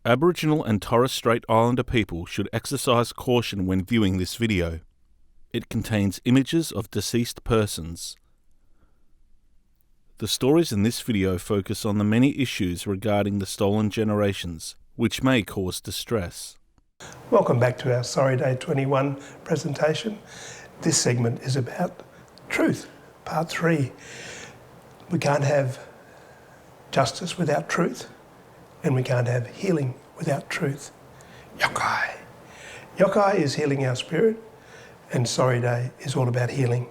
Aboriginal and Torres Strait Islander people should exercise caution when viewing this video. It contains images of deceased persons. The stories in this video focus on the many issues regarding the stolen generations, which may cause distress. Welcome back to our Sorry Day 21 presentation. This segment is about truth, part 3. We can't have justice without truth, and we can't have healing without truth. Yokai. Yokai is healing our spirit, and Sorry Day is all about healing.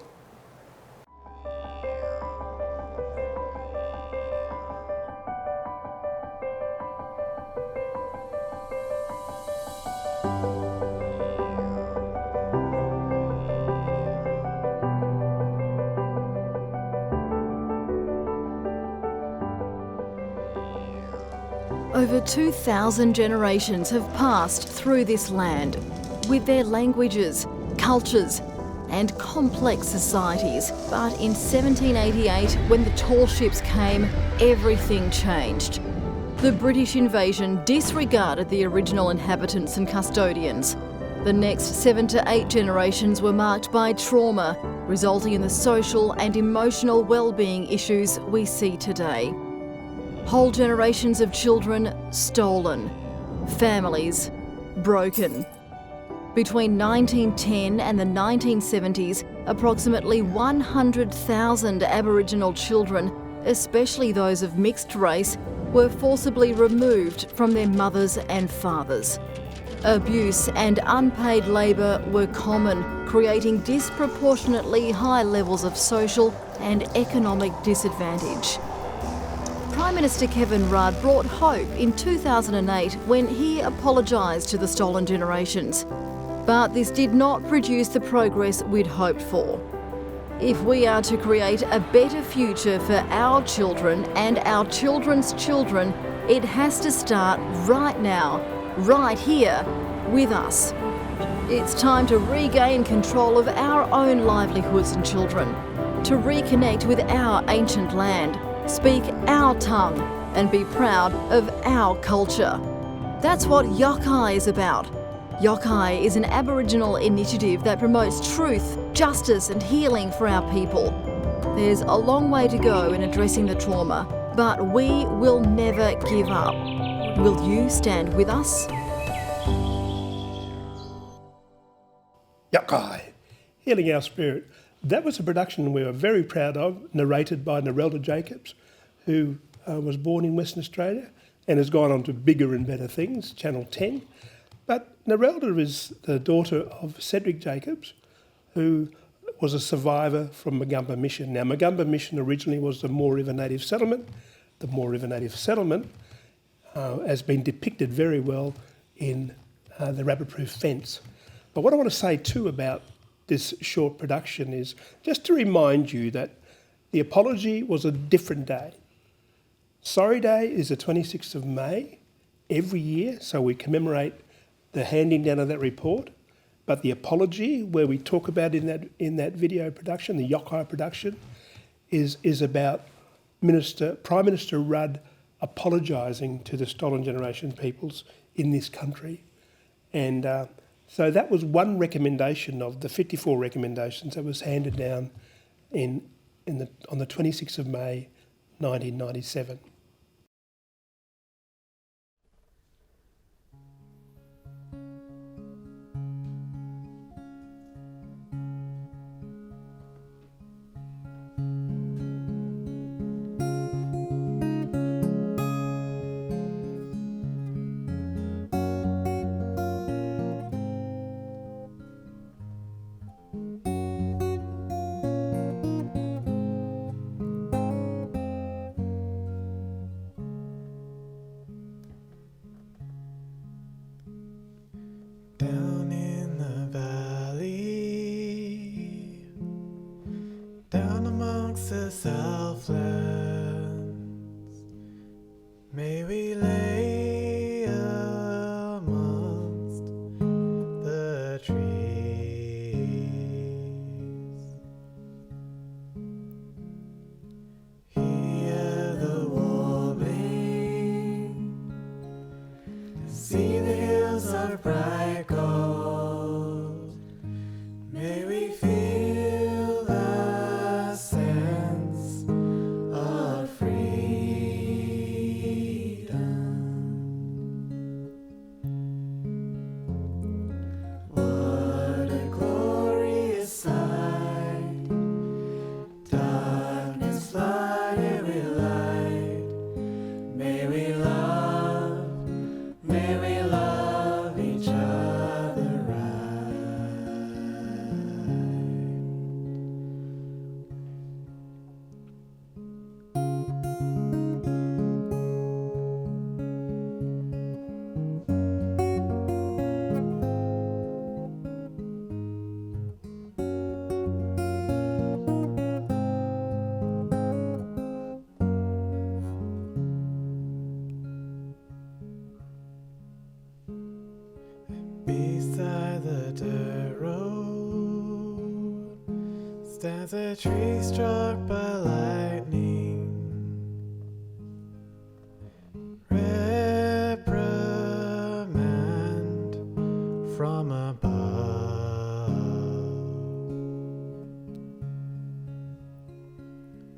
Over 2,000 generations have passed through this land, with their languages, cultures and complex societies. But in 1788, when the tall ships came, everything changed. The British invasion disregarded the original inhabitants and custodians. The next 7 to 8 generations were marked by trauma, resulting in the social and emotional well-being issues we see today. Whole generations of children stolen, families broken. Between 1910 and the 1970s, approximately 100,000 Aboriginal children, especially those of mixed race, were forcibly removed from their mothers and fathers. Abuse and unpaid labour were common, creating disproportionately high levels of social and economic disadvantage. Prime Minister Kevin Rudd brought hope in 2008 when he apologised to the stolen generations. But this did not produce the progress we'd hoped for. If we are to create a better future for our children and our children's children, it has to start right now, right here, with us. It's time to regain control of our own livelihoods and children, to reconnect with our ancient land, speak our tongue and be proud of our culture. That's what Yokai is about. Yokai is an Aboriginal initiative that promotes truth, justice and healing for our people. There's a long way to go in addressing the trauma, but we will never give up. Will you stand with us? Yokai, healing our spirit. That was a production we were very proud of, narrated by Narelda Jacobs, who was born in Western Australia and has gone on to bigger and better things, Channel 10. But Narelda is the daughter of Cedric Jacobs, who was a survivor from Koondarm Mission. Now, Koondarm Mission originally was the Moore River Native Settlement. The Moore River Native Settlement has been depicted very well in the Rabbit-Proof Fence. But what I want to say too about this short production is just to remind you that the apology was a different day. Sorry Day is the 26th of May every year, so we commemorate the handing down of that report. But the apology, where we talk about in that video production, the Yokai production, is about Prime Minister Rudd apologising to the stolen generation peoples in this country. And so that was one recommendation of the 54 recommendations that was handed down on the 26th of May 1997. Down in the valley, down amongst the southlands, may we lay amongst the trees. Hear the warbling see the hills of bright gold. May we feel the sense of freedom. What a glorious sight, darkness flooded with light. May we love each other right. Beside the dirt road stands a tree struck by lightning, reprimand from above,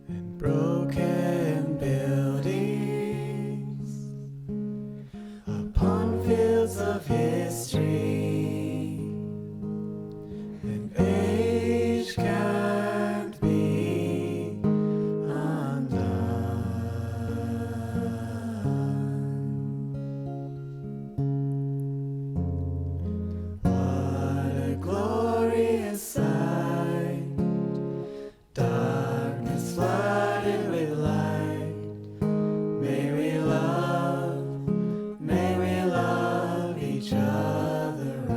and broken buildings upon fields of history, and age can't be undone. What a glorious sight, darkness flooded with light. May we love each other right.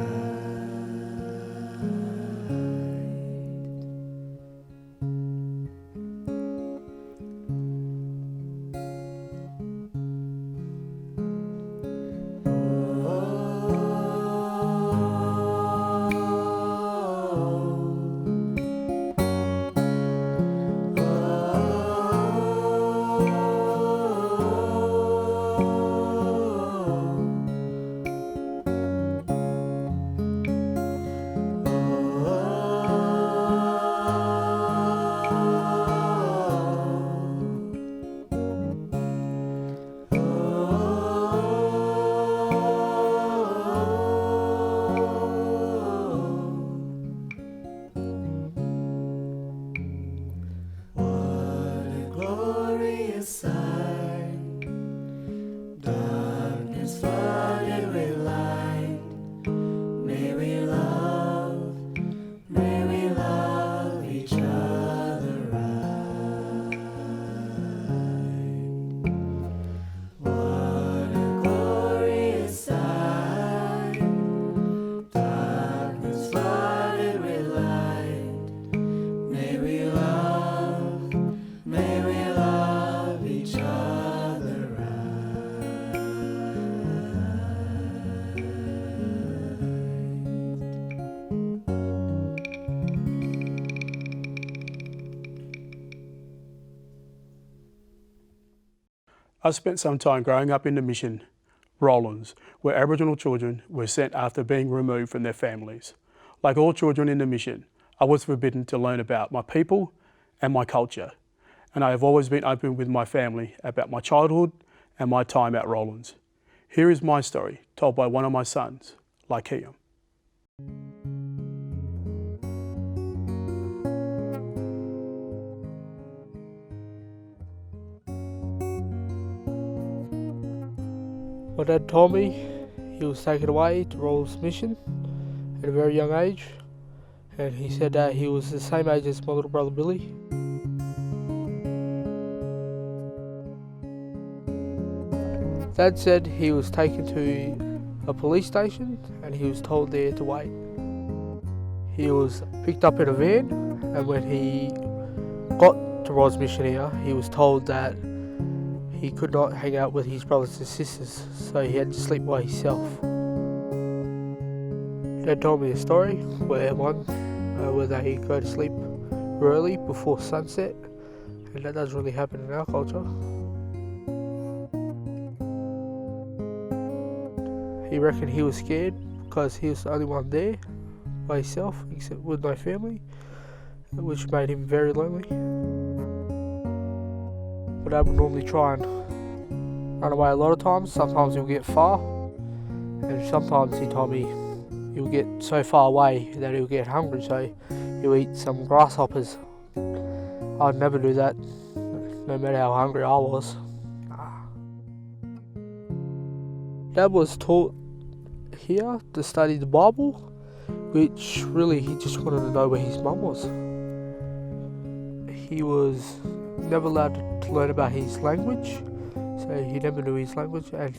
What a glorious sight, darkness flooded with light. May we love each other right. What a glorious sight, darkness flooded with light. May we love each other right. I spent some time growing up in the mission, Roelands, where Aboriginal children were sent after being removed from their families. Like all children in the mission, I was forbidden to learn about my people and my culture, and I have always been open with my family about my childhood and my time at Roelands. Here is my story, told by one of my sons, Lyceum. My dad told me he was taken away to Roelands Mission at a very young age, and he said that he was the same age as my little brother Billy. Dad said he was taken to a police station and he was told there to wait. He was picked up in a van, and when he got to Roelands Mission here, he was told that he could not hang out with his brothers and sisters, so he had to sleep by himself. Dad told me a story where they go to sleep early before sunset, and that doesn't really happen in our culture. He reckoned he was scared because he was the only one there by himself, except with no family, which made him very lonely. But Dad would normally try and run away a lot of times. Sometimes he'll get far, and sometimes he told me he'll get so far away that he'll get hungry, so he'll eat some grasshoppers. I'd never do that, no matter how hungry I was. Dad was taught here to study the Bible, which really he just wanted to know where his mum was. He was never allowed to learn about his language, so he never knew his language, and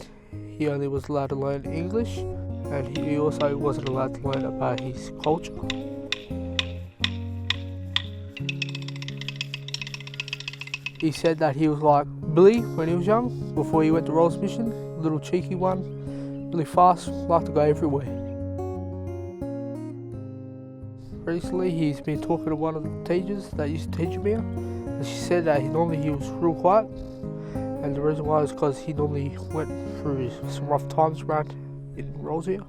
he only was allowed to learn English, and he also wasn't allowed to learn about his culture. He said that he was like Billy when he was young, before he went to Roelands Mission, a little cheeky one, really fast, liked to go everywhere. Recently he's been talking to one of the teachers that used to teach him here, and she said that normally he was real quiet, and the reason why is because he normally went through some rough times around in Roelands here.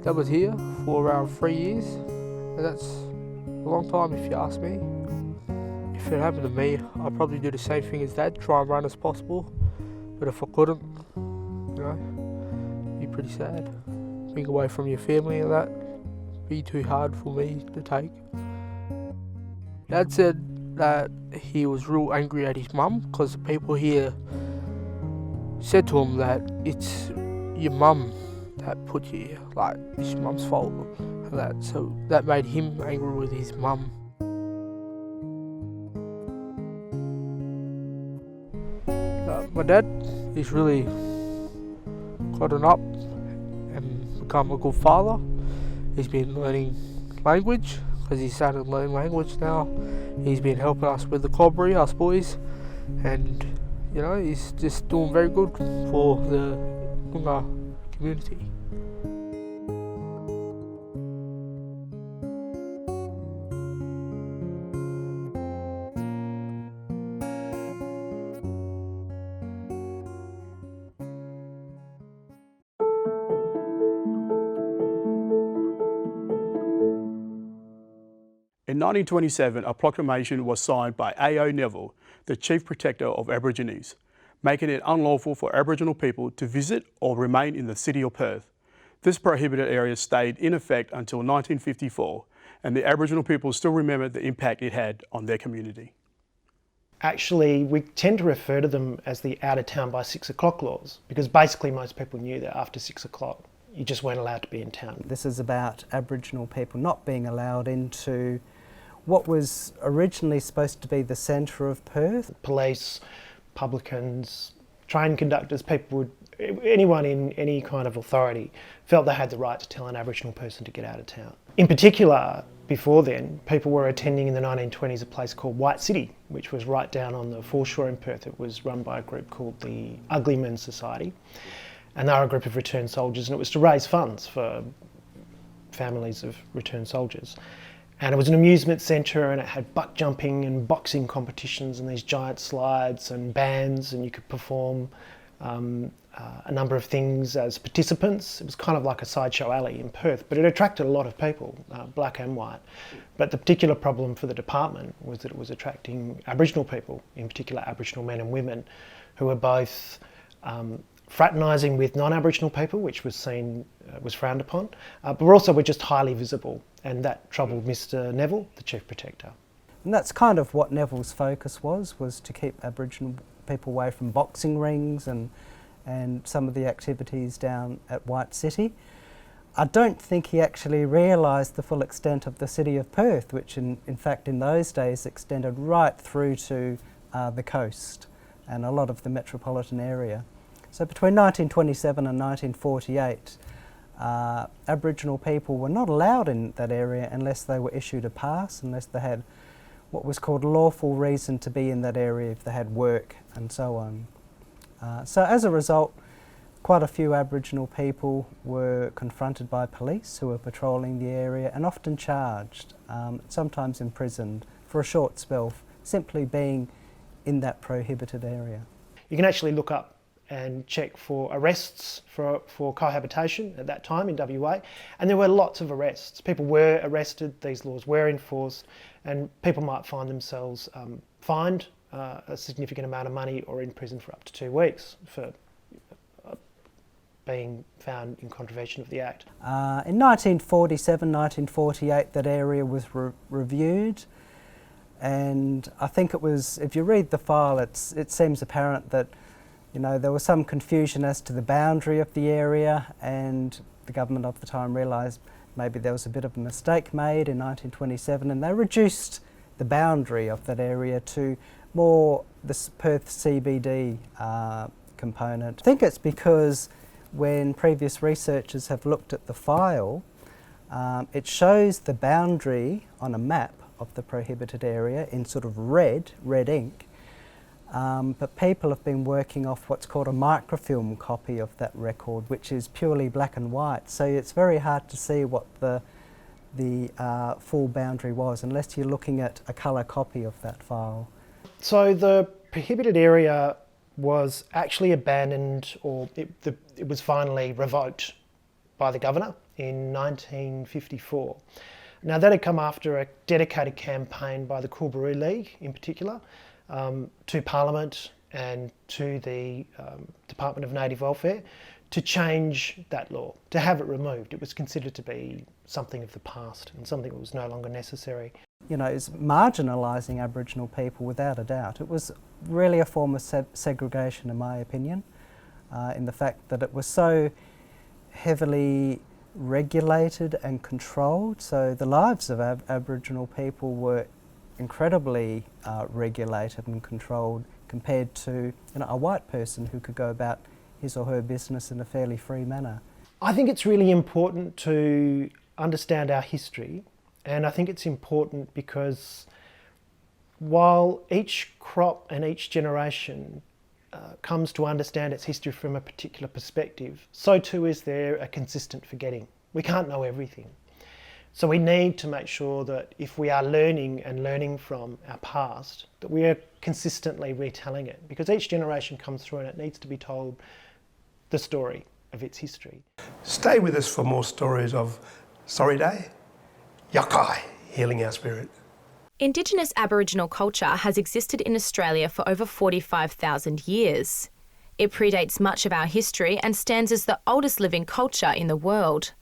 Dad was here for around 3 years, and that's a long time if you ask me. If it happened to me, I'd probably do the same thing as Dad, try and run as possible, but if I couldn't, you know, it'd be pretty sad. Being away from your family and that, be too hard for me to take. Dad said that he was real angry at his mum because the people here said to him that it's your mum that put you here, like it's your mum's fault and that. So that made him angry with his mum. My dad is really gotten up and become a good father. He's been learning language because he started learning language now. He's been helping us with the cobbery, us boys, and you know, he's just doing very good for the Koondarm community. In 1927, a proclamation was signed by A.O. Neville, the Chief Protector of Aborigines, making it unlawful for Aboriginal people to visit or remain in the city of Perth. This prohibited area stayed in effect until 1954, and the Aboriginal people still remember the impact it had on their community. Actually, we tend to refer to them as the out of town by 6 o'clock laws, because basically most people knew that after 6 o'clock you just weren't allowed to be in town. This is about Aboriginal people not being allowed into what was originally supposed to be the centre of Perth. Police, publicans, train conductors, anyone in any kind of authority felt they had the right to tell an Aboriginal person to get out of town. In particular, before then, people were attending in the 1920s a place called White City, which was right down on the foreshore in Perth. It was run by a group called the Uglymen Society, and they were a group of returned soldiers, and it was to raise funds for families of returned soldiers. And it was an amusement centre, and it had buck jumping and boxing competitions and these giant slides and bands, and you could perform a number of things as participants. It was kind of like a sideshow alley in Perth, but it attracted a lot of people, black and white. But the particular problem for the department was that it was attracting Aboriginal people, in particular Aboriginal men and women, who were both fraternising with non-Aboriginal people, which was frowned upon, but also were just highly visible, and that troubled Mr. Neville, the Chief Protector. And that's kind of what Neville's focus was to keep Aboriginal people away from boxing rings and some of the activities down at White City. I don't think he actually realised the full extent of the city of Perth, which in fact in those days extended right through to the coast and a lot of the metropolitan area. So between 1927 and 1948, Aboriginal people were not allowed in that area unless they were issued a pass, unless they had what was called lawful reason to be in that area, if they had work and so on. So as a result, quite a few Aboriginal people were confronted by police who were patrolling the area and often charged, sometimes imprisoned for a short spell, simply being in that prohibited area. You can actually look up and check for arrests for cohabitation at that time in WA, and there were lots of arrests. People were arrested, these laws were enforced, and people might find themselves fined a significant amount of money or in prison for up to 2 weeks for being found in contravention of the Act. In 1947, 1948, that area was reviewed, and I think it was, if you read the file, it seems apparent that, you know, there was some confusion as to the boundary of the area, and the government of the time realised maybe there was a bit of a mistake made in 1927, and they reduced the boundary of that area to more the Perth CBD component. I think it's because when previous researchers have looked at the file, it shows the boundary on a map of the prohibited area in sort of red ink, but people have been working off what's called a microfilm copy of that record, which is purely black and white, so it's very hard to see what the full boundary was unless you're looking at a colour copy of that file. So the prohibited area was actually abandoned, or it was finally revoked by the governor in 1954. Now that had come after a dedicated campaign by the Coolbaroo League in particular, to Parliament and to the Department of Native Welfare to change that law, to have it removed. It was considered to be something of the past and something that was no longer necessary. You know, it's marginalising Aboriginal people without a doubt. It was really a form of segregation, in my opinion, in the fact that it was so heavily regulated and controlled. So the lives of Aboriginal people were incredibly regulated and controlled compared to, you know, a white person who could go about his or her business in a fairly free manner. I think it's really important to understand our history, and I think it's important because while each crop and each generation comes to understand its history from a particular perspective, so too is there a consistent forgetting. We can't know everything. So we need to make sure that if we are learning from our past, that we are consistently retelling it, because each generation comes through and it needs to be told the story of its history. Stay with us for more stories of Sorry Day, Yokai, healing our spirit. Indigenous Aboriginal culture has existed in Australia for over 45,000 years. It predates much of our history and stands as the oldest living culture in the world.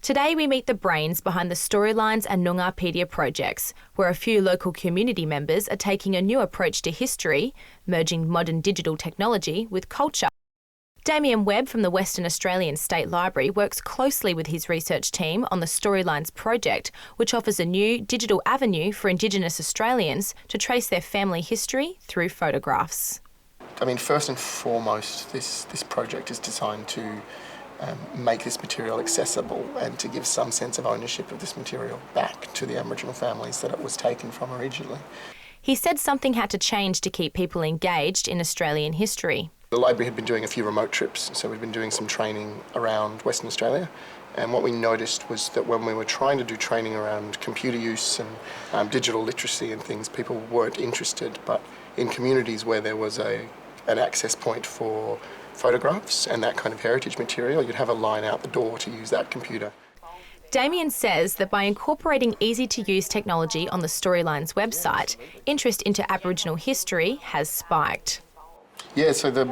Today we meet the brains behind the Storylines and Noongarpedia projects, where a few local community members are taking a new approach to history, merging modern digital technology with culture. Damien Webb from the Western Australian State Library works closely with his research team on the Storylines project, which offers a new digital avenue for Indigenous Australians to trace their family history through photographs. I mean, first and foremost, this project is designed to make this material accessible and to give some sense of ownership of this material back to the Aboriginal families that it was taken from originally. He said something had to change to keep people engaged in Australian history. The library had been doing a few remote trips, so we've been doing some training around Western Australia, and what we noticed was that when we were trying to do training around computer use and digital literacy and things, people weren't interested, but in communities where there was an access point for photographs and that kind of heritage material, you'd have a line out the door to use that computer. Damien says that by incorporating easy-to-use technology on the Storylines website, interest into Aboriginal history has spiked. Yeah, so the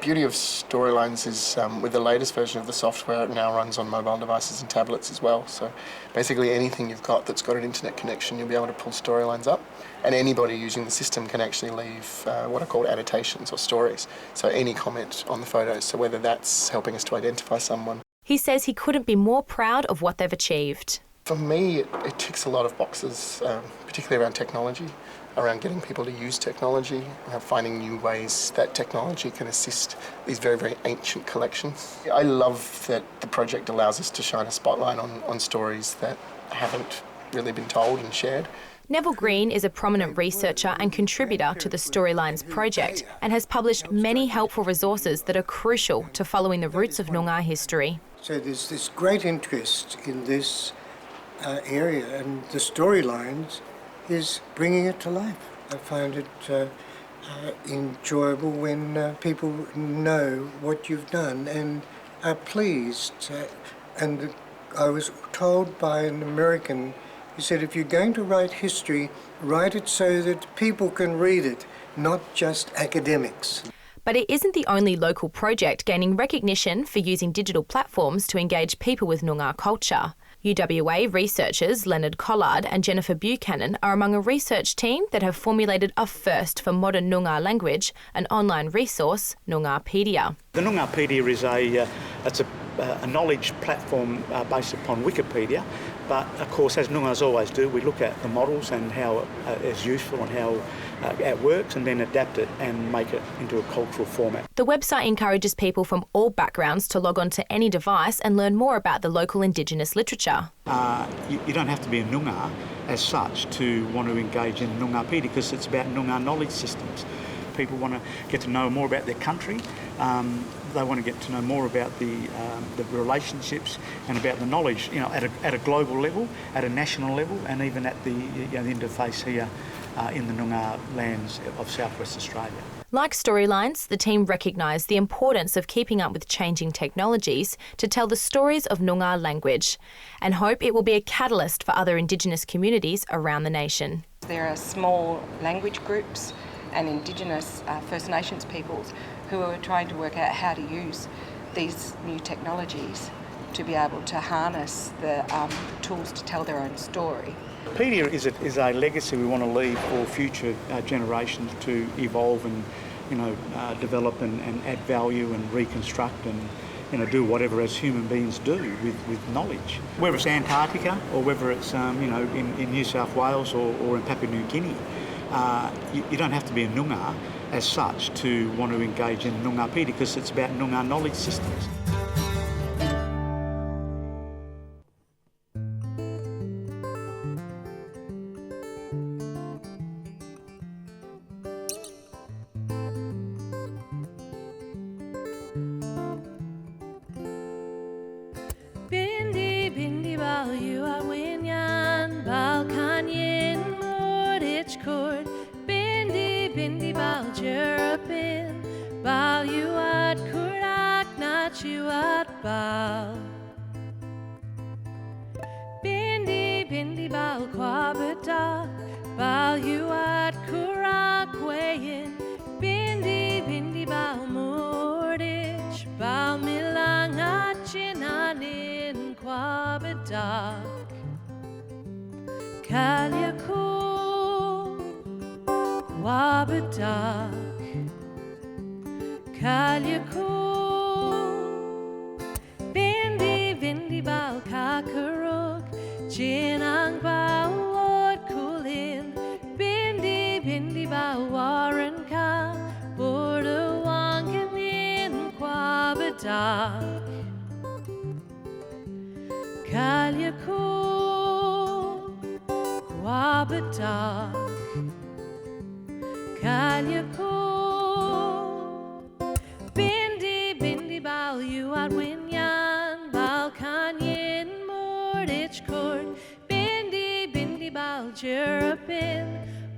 beauty of Storylines is with the latest version of the software, it now runs on mobile devices and tablets as well. So basically anything you've got that's got an internet connection, you'll be able to pull Storylines up. And anybody using the system can actually leave what are called annotations or stories. So any comment on the photos, so whether that's helping us to identify someone. He says he couldn't be more proud of what they've achieved. For me, it ticks a lot of boxes, particularly around technology, around getting people to use technology, finding new ways that technology can assist these very, very ancient collections. I love that the project allows us to shine a spotlight on stories that haven't really been told and shared. Neville Green is a prominent researcher and contributor to the Storylines project and has published many helpful resources that are crucial to following the roots of Noongar history. So there's this great interest in this area, and the Storylines is bringing it to life. I find it enjoyable when people know what you've done and are pleased. And I was told by an American who said, if you're going to write history, write it so that people can read it, not just academics. But it isn't the only local project gaining recognition for using digital platforms to engage people with Noongar culture. UWA researchers Leonard Collard and Jennifer Buchanan are among a research team that have formulated a first for modern Noongar language, an online resource, Noongarpedia. The Noongarpedia is a knowledge platform based upon Wikipedia, but of course, as Noongars always do, we look at the models and how it's useful and how it works, and then adapt it and make it into a cultural format. The website encourages people from all backgrounds to log on to any device and learn more about the local Indigenous literature. You don't have to be a Noongar as such to want to engage in Noongarpedia, because it's about Noongar knowledge systems. People want to get to know more about their country. They want to get to know more about the relationships and about the knowledge, at a global level, at a national level, and even at the interface here in the Noongar lands of southwest Australia. Like Storylines, the team recognise the importance of keeping up with changing technologies to tell the stories of Noongar language, and hope it will be a catalyst for other Indigenous communities around the nation. There are small language groups and Indigenous First Nations peoples who are trying to work out how to use these new technologies to be able to harness the tools to tell their own story. Pedia is a legacy we want to leave for future generations to evolve and develop and add value and reconstruct and do whatever as human beings do with knowledge. Whether it's Antarctica or whether it's in New South Wales or in Papua New Guinea, you don't have to be a Noongar as such to want to engage in Noongarpedia, because it's about Noongar knowledge systems. Bindi bindi bal you are winyan bal kanyin mordich cord. Bindi bindi bal jerapin bal you at kurak not you at bal. Bindi bindi bal kwabata bal you at kurak wayin. Bindi bindi bal mordich bal milang at chinanin kwabadak. Kalyaku kwabadak. Kalyaku bindi bindi bal kakaruk jinang bal lord kulin. Bindi bindi bal warren ka border wanganin kwabadak. Kalyaku kwabadak. Kalyaku bindi bindi bal you at winyan bal kanyin mordich cord. Bindi bindi bal jerapin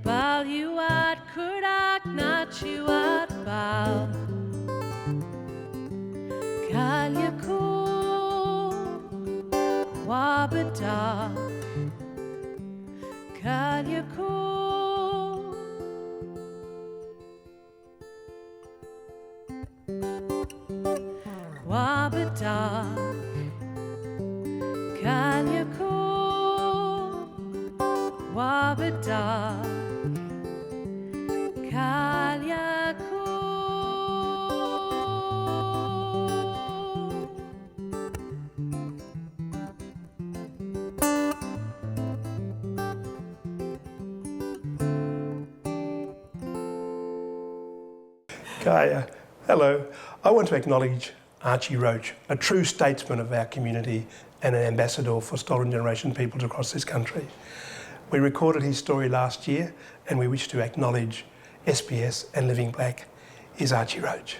bal you at kurak not you at bal. Kalyaku kwabadak. Kalyaku kwabadak. Kalyaku kwabadak. Kalyaku. Kaya, hello. I want to acknowledge Archie Roach, a true statesman of our community and an ambassador for stolen generation peoples across this country. We recorded his story last year, and we wish to acknowledge SBS and Living Black is Archie Roach.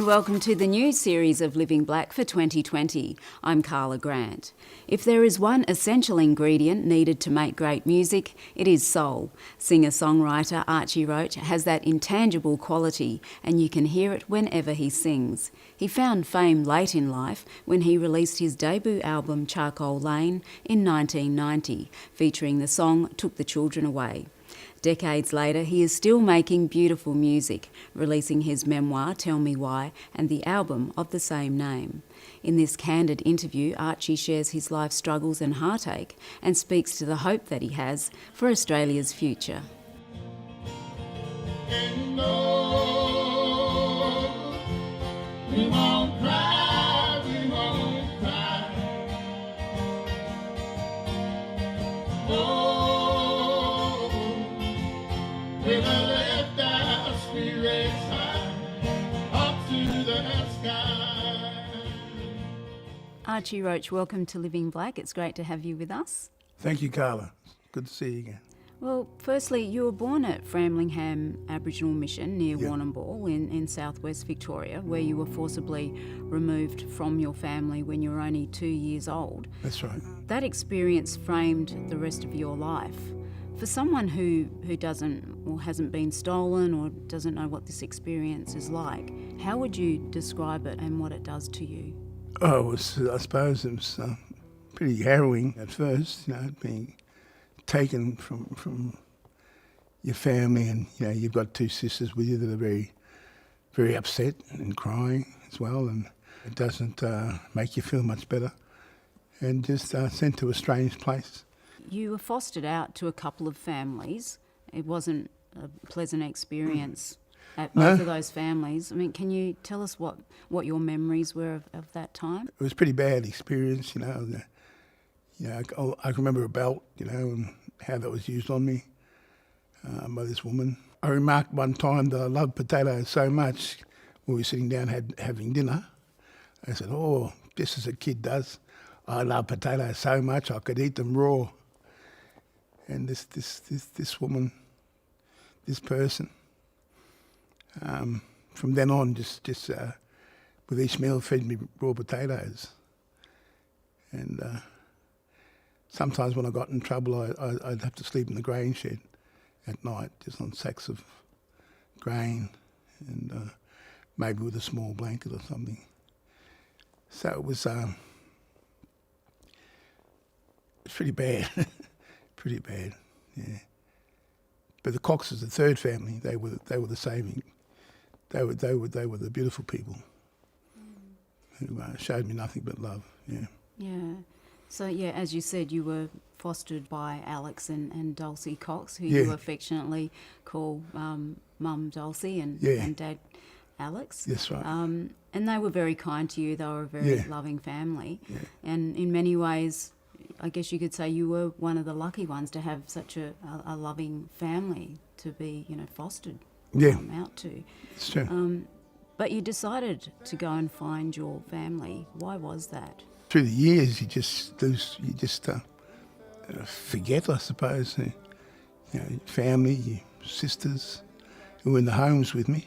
and welcome to the new series of Living Black for 2020. I'm Carla Grant. If there is one essential ingredient needed to make great music, it is soul. Singer-songwriter Archie Roach has that intangible quality, and you can hear it whenever he sings. He found fame late in life when he released his debut album Charcoal Lane in 1990, featuring the song Took the Children Away. Decades later, he is still making beautiful music, releasing his memoir, Tell Me Why, and the album of the same name. In this candid interview, Archie shares his life struggles and heartache and speaks to the hope that he has for Australia's future. And no, we won't cry, we won't cry. Oh, we'll lift our spirits high, up to the sky. Archie Roach, welcome to Living Black. It's great to have you with us. Thank you, Carla. Good to see you again. Well, firstly, you were born at Framlingham Aboriginal Mission near Warrnambool in southwest Victoria, where you were forcibly removed from your family when you were only 2 years old. That's right. That experience framed the rest of your life. For someone who doesn't or hasn't been stolen or doesn't know what this experience is like, how would you describe it and what it does to you? Oh, I suppose it was pretty harrowing at first, being taken from your family, and you've got two sisters with you that are very, very upset and crying as well, and it doesn't make you feel much better, and just sent to a strange place. You were fostered out to a couple of families. It wasn't a pleasant experience at both of those families. I mean, can you tell us what your memories were of that time? It was a pretty bad experience, I can remember a belt, and how that was used on me by this woman. I remarked one time that I loved potatoes so much when we were sitting down having dinner. I said, oh, just as a kid does, I love potatoes so much I could eat them raw. And this woman, this person, from then on, just with each meal fed me raw potatoes. And sometimes when I got in trouble, I'd have to sleep in the grain shed at night, just on sacks of grain, and maybe with a small blanket or something. So it was pretty bad, pretty bad, yeah. But the Coxes, the third family, they were the saving. They were the beautiful people who showed me nothing but love. Yeah. Yeah. So as you said, you were fostered by Alex and Dulcie Cox, who Yeah. you affectionately call Mum Dulcie and Dad Alex. That's right. And they were very kind to you. They were a very loving family, and in many ways, I guess you could say you were one of the lucky ones to have such a loving family to be, fostered out to. It's true. But you decided to go and find your family. Why was that? Through the years, you just forget, I suppose. Family, your sisters who were in the homes with me.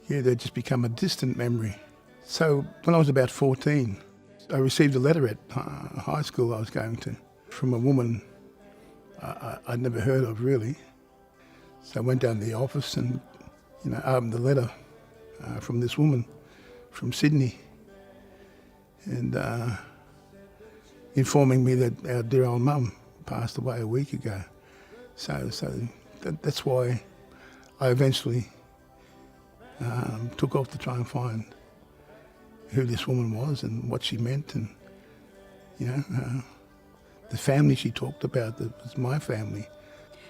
Yeah, they just become a distant memory. So when I was about 14, I received a letter at high school I was going to from a woman I'd never heard of, really. So I went down to the office and, opened the letter from this woman from Sydney, and informing me that our dear old mum passed away a week ago. So that's why I eventually took off to try and find who this woman was and what she meant, and the family she talked about, that was my family.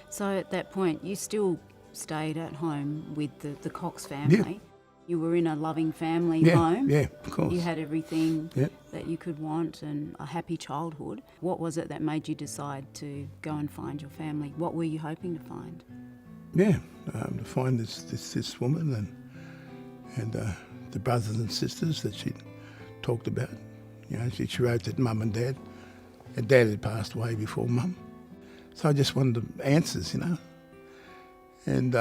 So at that point, you still stayed at home with the Cox family. Yeah. You were in a loving family home. Yeah, of course. You had everything that you could want and a happy childhood. What was it that made you decide to go and find your family? What were you hoping to find? Yeah, to find this woman and the brothers and sisters that she talked about. She wrote that Mum and Dad had passed away before Mum. So I just wanted answers, And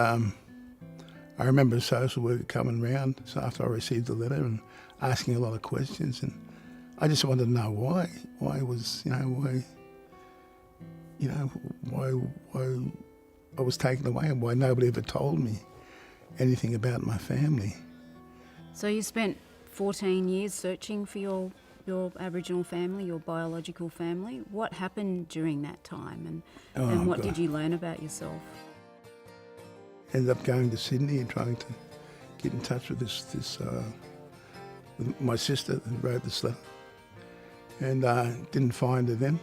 I remember a social worker coming round after I received the letter and asking a lot of questions, and I just wanted to know why. Why I was taken away and why nobody ever told me anything about my family. So you spent 14 years searching for your Aboriginal family, your biological family. What happened during that time, and what did you learn about yourself? Ended up going to Sydney and trying to get in touch with with my sister who wrote this letter, and didn't find her then.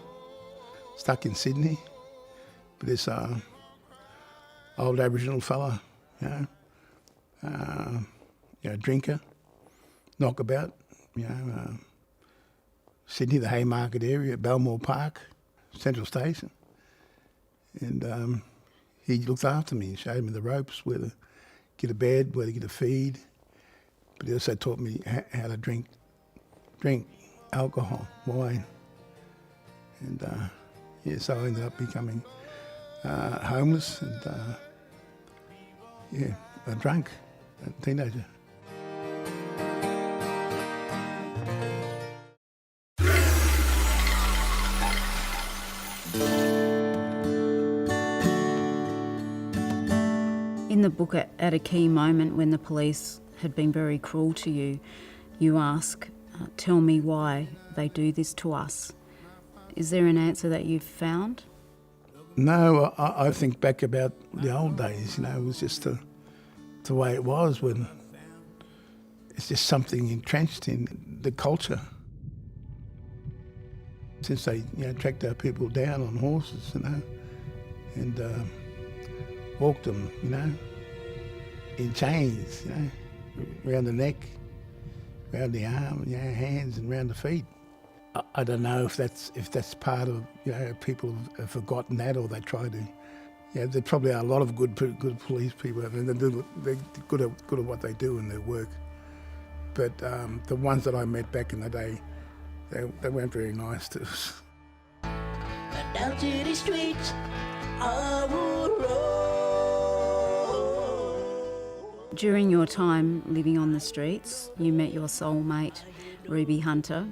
Stuck in Sydney, but this old Aboriginal fella, drinker, knockabout, Sydney, the Haymarket area, Belmore Park, Central Station, and he looked after me and showed me the ropes, where to get a bed, where to get a feed, but he also taught me how to drink alcohol, wine, and so I ended up becoming homeless and a drunk, a teenager. In the book, at a key moment when the police had been very cruel to you, you ask, tell me why they do this to us. Is there an answer that you've found? No, I think back about the old days, it was just the way it was, when it's just something entrenched in the culture. Since they tracked our people down on horses, and walked them, in chains, around the neck, around the arm, hands and around the feet. I don't know if that's part of, people have forgotten that, or they try to. There probably are a lot of good police people, and they're good at what they do in their work. But the ones that I met back in the day, they weren't very nice to us. Down to the streets, I will roll. During your time living on the streets, you met your soulmate, Ruby Hunter.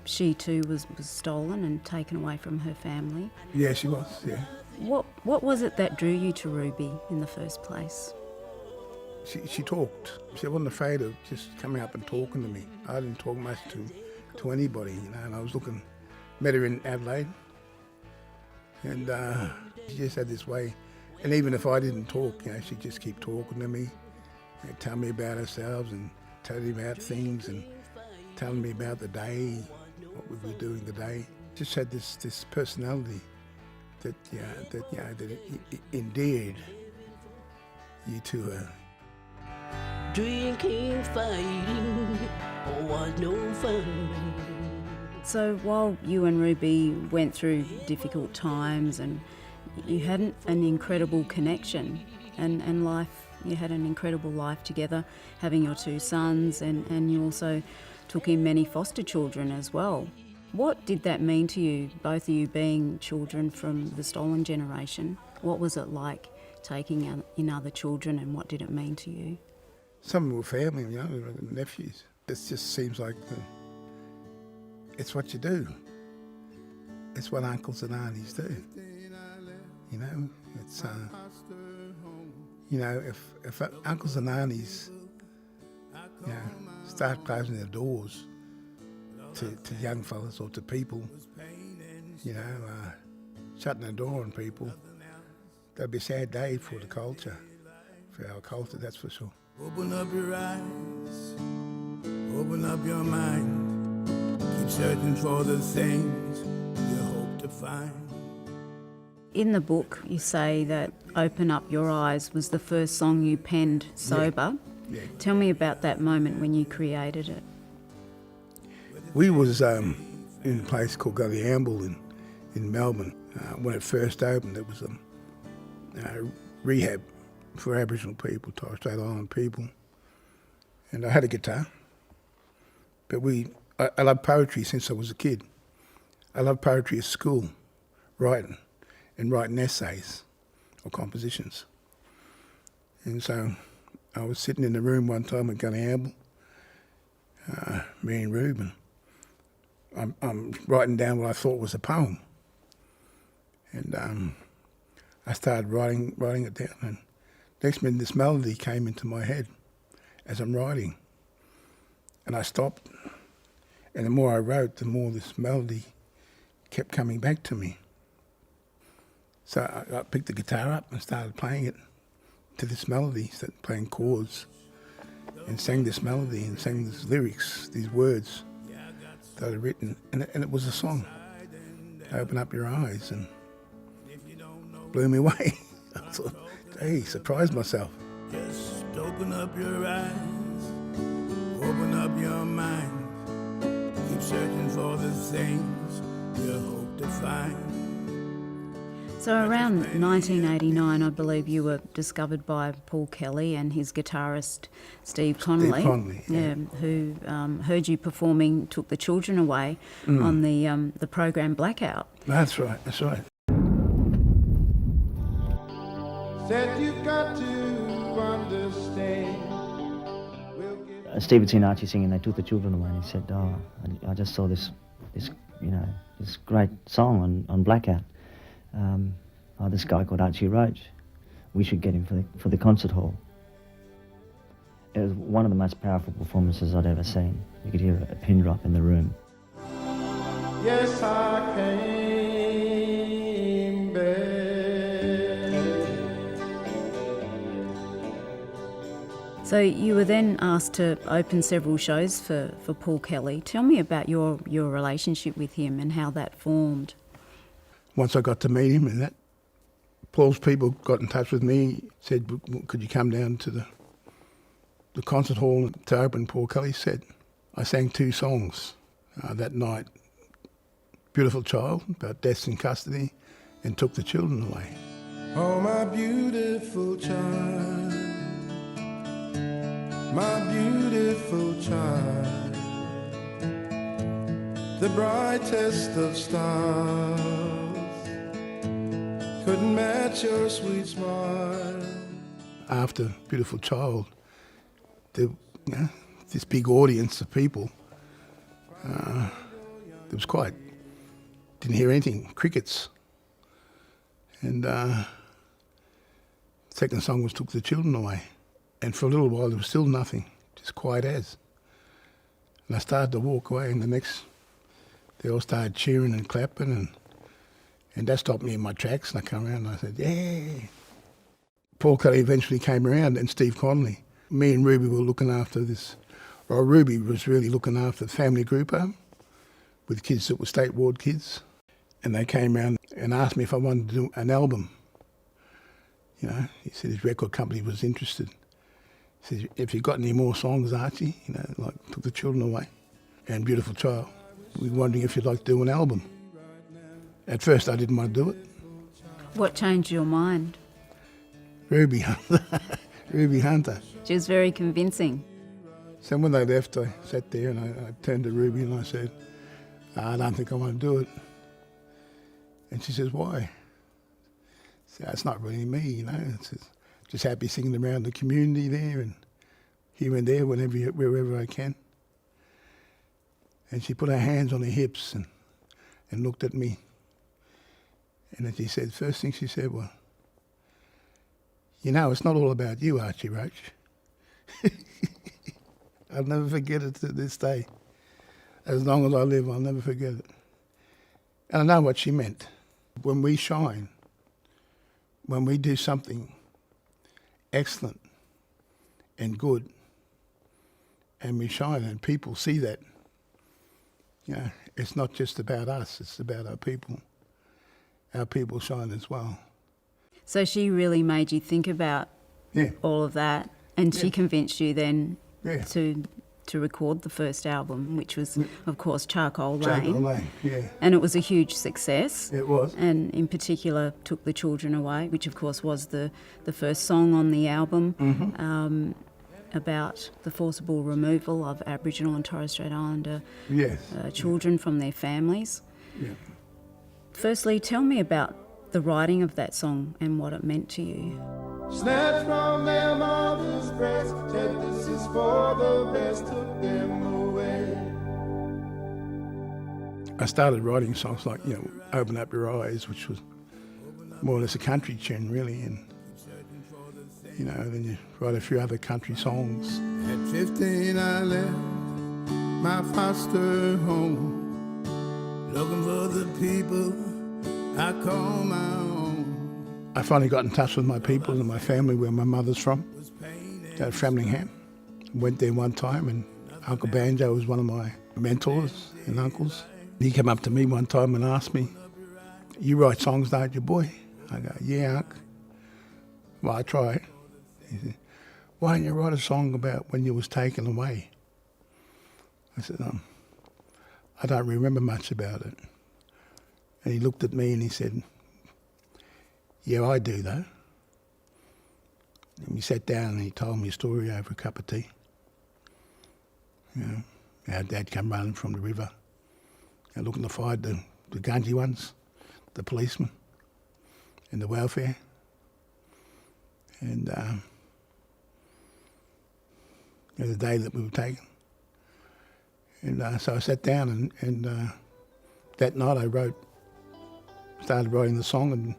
She too was stolen and taken away from her family. Yeah, she was, yeah. What was it that drew you to Ruby in the first place? She talked. She wasn't afraid of just coming up and talking to me. I didn't talk much to anybody, and I was met her in Adelaide, and she just had this way. And even if I didn't talk, she'd just keep talking to me, tell me about ourselves and tell me about things and telling me about the day, what we were doing the day. Just had this personality that endeared you to her. Drinking, fighting, was no fun. So while you and Ruby went through difficult times, and you had an incredible connection and life, you had an incredible life together, having your two sons, and you also took in many foster children as well. What did that mean to you, both of you being children from the stolen generation? What was it like taking in other children, and what did it mean to you? Some were family, nephews. It just seems like it's what you do. It's what uncles and aunties do. It's if uncles and aunties start closing their doors to young fellas or to people, shutting the door on people, that'd be a sad day for the culture, for our culture, that's for sure. Open up your eyes, open up your mind, keep searching for the things you hope to find. In the book, you say that Open Up Your Eyes was the first song you penned sober. Yeah. Tell me about that moment when you created it. We was in a place called Gully Amble in Melbourne. When it first opened, it was a rehab for Aboriginal people, Torres Strait Island people. And I had a guitar. But I loved poetry since I was a kid. I loved poetry at school, writing essays or compositions. And so I was sitting in the room one time at Gunny me and Reuben. I'm writing down what I thought was a poem. And I started writing it down, and next minute this melody came into my head as I'm writing. And I stopped, and the more I wrote, the more this melody kept coming back to me. So I picked the guitar up and started playing it to this melody, started playing chords, and sang this melody and sang these lyrics, these words that I'd written, and it was a song. Open Up Your Eyes, and blew me away. I thought, hey, surprised myself. Just open up your eyes, open up your mind, keep searching for the things you hope to find. So around 1989, I believe you were discovered by Paul Kelly and his guitarist Steve Connolly, who heard you performing Took the Children Away on the program Blackout. That's right, that's right. Said you've got to understand. Steve had seen Archie singing They Took the Children Away, and he said, "Oh, I just saw this great song on Blackout. This guy called Archie Roach. We should get him for the concert hall." It was one of the most powerful performances I'd ever seen. You could hear a pin drop in the room. Yes, I came back. So you were then asked to open several shows for Paul Kelly. Tell me about your relationship with him and how that formed. Once I got to meet him, and that Paul's people got in touch with me, said, could you come down to the concert hall to open Paul Kelly's set? I sang 2 songs that night. Beautiful Child, about deaths in custody, and Took the Children Away. Oh, my beautiful child, my beautiful child, the brightest of stars, couldn't match your sweet smile. After Beautiful Child, this big audience of people, there was didn't hear anything, crickets. And second song was Took the Children Away. And for a little while there was still nothing, just quiet as. And I started to walk away, and they all started cheering and clapping, and that stopped me in my tracks, and I come around and I said, yeah. Paul Kelly eventually came around, and Steve Connolly. Me and Ruby were looking after this. Well, Ruby was really looking after the family group home with kids that were state ward kids. And they came around and asked me if I wanted to do an album. You know, he said his record company was interested. He said, if you've got any more songs, Archie, like Took the Children Away and Beautiful Child, we were wondering if you'd like to do an album. At first I didn't want to do it. What changed your mind? Ruby Hunter. She was very convincing. So when they left, I sat there and I turned to Ruby and I said, I don't think I want to do it. And she says, why? I said, it's not really me, It's just happy singing around the community there and here and there, wherever I can. And she put her hands on her hips and looked at me. And then she said, first thing she said was, it's not all about you, Archie Roach. I'll never forget it to this day. As long as I live, I'll never forget it. And I know what she meant. When we shine, when we do something excellent and good, and we shine and people see that, it's not just about us, it's about our people. Our people shine as well. So she really made you think about all of that, and she convinced you then to record the first album, which was, of course, Charcoal Lane. Charcoal Lane, yeah. And it was a huge success. It was. And in particular, Took the Children Away, which, of course, was the first song on the album about the forcible removal of Aboriginal and Torres Strait Islander children from their families. Yeah. Firstly, tell me about the writing of that song and what it meant to you. snatched from their mother's breast, said this is for the best, took them away. I started writing songs like, Open Up Your Eyes, which was more or less a country tune, really, and, then you write a few other country songs. At 15 I left my foster home, looking for the people I call my own. I finally got in touch with my people and my family, where my mother's from, at Framlingham. Went there one time, and Uncle Banjo was one of my mentors and uncles. He came up to me one time and asked me, "You write songs, don't you, boy?" I go, "Yeah, Unc." "Well, I try." He said, "Why don't you write a song about when you was taken away?" I said, "I don't remember much about it." And he looked at me and he said, "Yeah, I do, though." And we sat down and he told me a story over a cup of tea. Our dad come running from the river and looking to find the gungy ones, the policemen and the welfare. And the day that we were taken. And so I sat down and that night I started writing the song and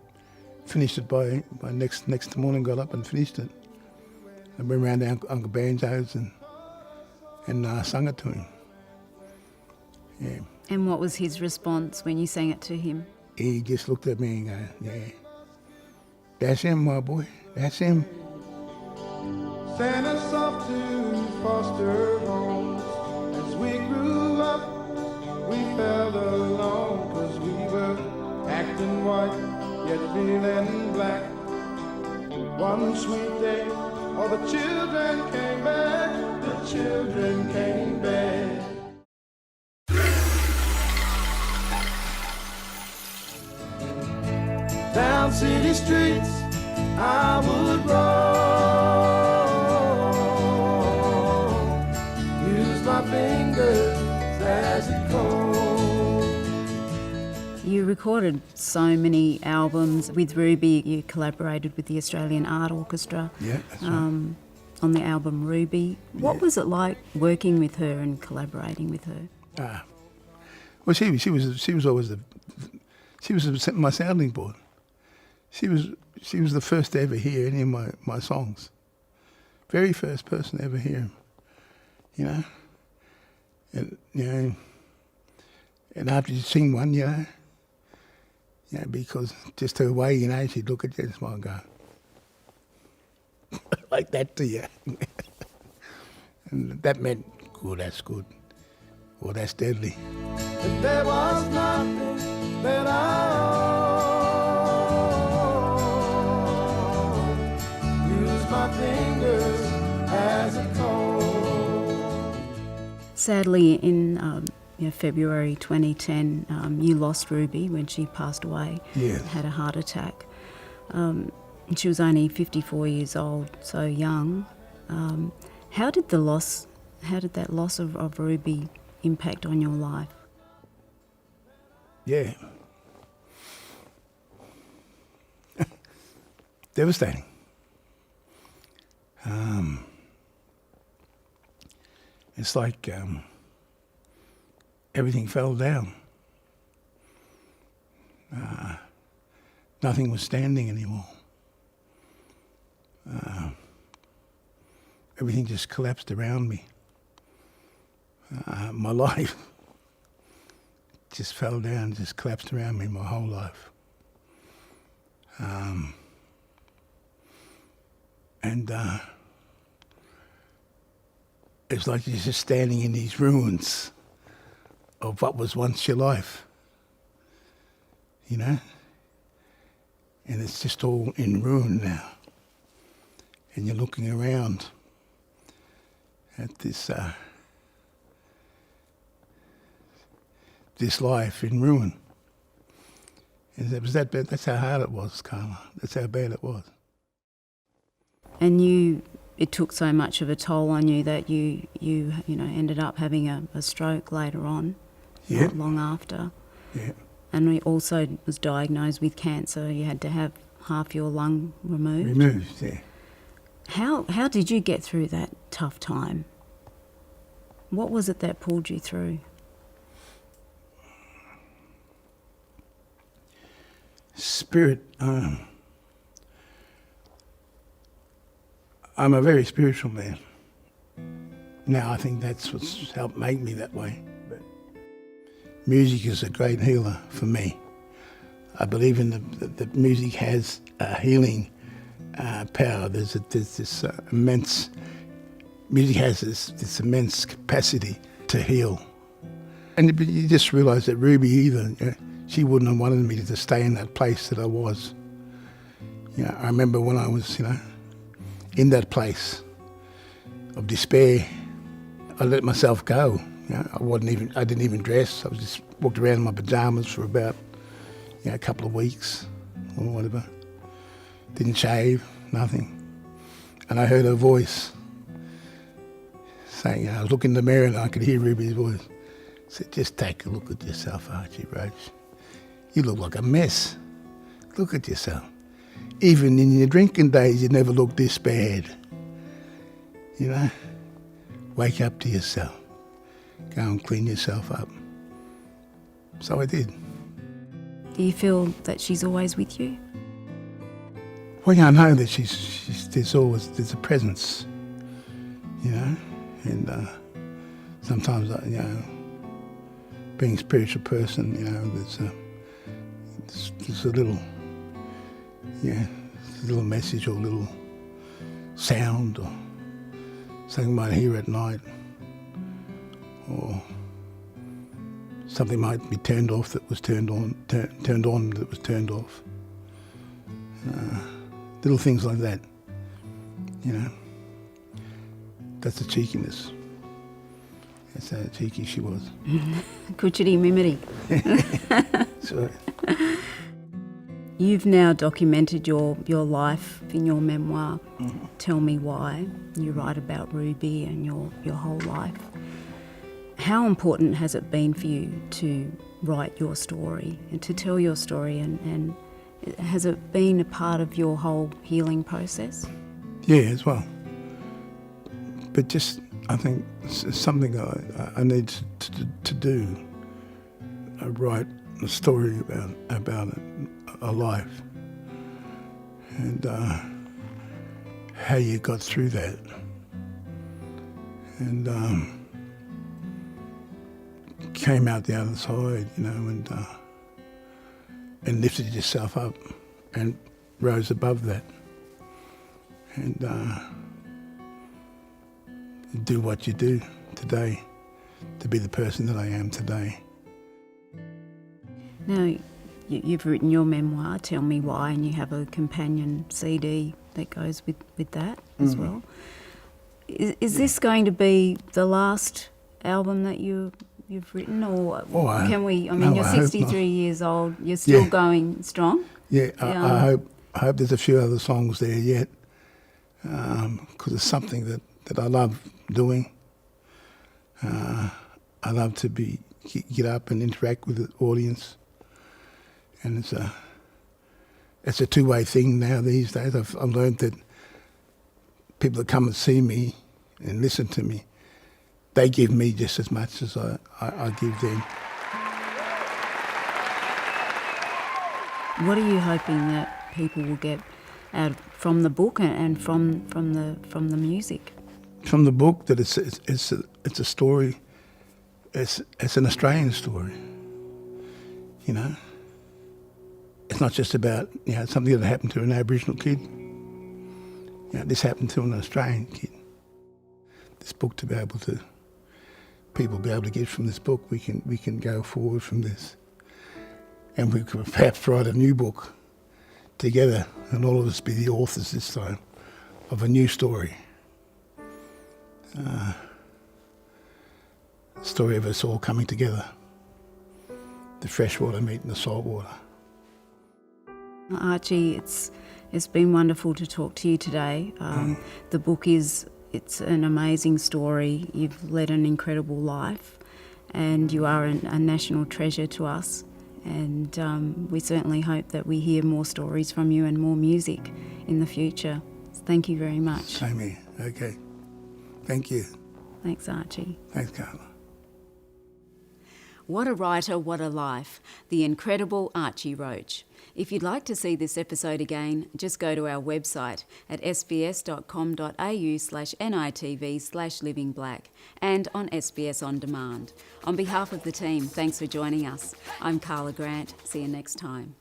finished it by next morning, got up and finished it. I went round to Uncle Banjo's and sung it to him. Yeah. And what was his response when you sang it to him? He just looked at me and go, "Yeah, that's him, my boy, that's him." Sent us off to foster homes. As we grew up, we felt alone, 'cause we were acting white, yet feeling black. One sweet day, all the children came back, the children came back. Down city streets, I would roll, use my fingers as it cold. You recorded so many albums with Ruby. You collaborated with the Australian Art Orchestra. Yeah, that's right. On the album Ruby. What was it like working with her and collaborating with her? Well, she was always my sounding board. She was the first to ever hear any of my songs. Very first person to ever hear them, And and after you sing one, because just her way, she'd look at you and smile and go like that to you. And that meant, "Good, that's good," or "That's deadly." If there was nothing that I my fingers as a cold. Sadly, in February 2010, you lost Ruby when she passed away. Yes. Had a heart attack. She was only 54 years old, so young. How did that loss of Ruby impact on your life? Yeah. Devastating. It's like everything fell down. Nothing was standing anymore. Everything just collapsed around me. My life just fell down, just collapsed around me, my whole life. And it's like you're just standing in these ruins of what was once your life, And it's just all in ruin now. And you're looking around at this life in ruin. And it was that bad. That's how hard it was, Carla. That's how bad it was. And it took so much of a toll on you that you ended up having a stroke later on, not long after. Yeah. And he also was diagnosed with cancer. You had to have half your lung removed. Removed, yeah. How did you get through that tough time? What was it that pulled you through? Spirit. I'm a very spiritual man. Now I think that's what's helped make me that way. But music is a great healer for me. I believe in that music has a healing power. There's this immense, music has this immense capacity to heal. And you just realise that Ruby either, she wouldn't have wanted me to stay in that place that I was. I remember when I was, in that place of despair, I let myself go. I didn't even dress. I was just walked around in my pajamas for about, a couple of weeks or whatever. Didn't shave, nothing. And I heard her voice saying, I was looking in the mirror and I could hear Ruby's voice. Said, just take a look at yourself, Archie, Roach. You look like a mess. Look at yourself. Even in your drinking days, you never looked this bad. Wake up to yourself. Go and clean yourself up. So I did. Do you feel that she's always with you? Well, I know that there's a presence, and sometimes, being a spiritual person, there's a little, a little message or a little sound or something you might hear at night, or something might be turned off that was turned on, turned on that was turned off. Little things like that, That's the cheekiness. That's how cheeky she was. Kuchiri mimiri. Sorry. You've now documented your life in your memoir, Tell Me Why. You write about Ruby and your whole life. How important has it been for you to write your story and to tell your story, and has it been a part of your whole healing process? Yeah, as well. But just, I think it's something I need to do. I write a story about a life and how you got through that, and came out the other side, and lifted yourself up and rose above that, and do what you do today to be the person that I am today. Now, you've written your memoir, Tell Me Why, and you have a companion CD that goes with that as well. Is this going to be the last album that you've written, or can we? I mean, you're 63 years old. You're still going strong. Yeah, I hope there's a few other songs there yet, because it's something that I love doing. I love to get up and interact with the audience, and it's a two-way thing now these days. I've learned that people that come and see me and listen to me, they give me just as much as I give them. What are you hoping that people will get out from the book and from the music? From the book, that it's a story. It's an Australian story. It's not just about something that happened to an Aboriginal kid. This happened to an Australian kid. This book, people be able to get from this book, we can go forward from this, and we could perhaps write a new book together, and all of us be the authors this time of a new story. Story of us all coming together, the freshwater meeting the saltwater. Archie, it's been wonderful to talk to you today. The book it's an amazing story. You've led an incredible life, and you are a national treasure to us. And we certainly hope that we hear more stories from you and more music in the future. Thank you very much. Same here. Okay. Thank you. Thanks, Archie. Thanks, Carla. What a writer, what a life. The incredible Archie Roach. If you'd like to see this episode again, just go to our website at sbs.com.au/nitv/livingblack and on SBS On Demand. On behalf of the team, thanks for joining us. I'm Carla Grant. See you next time.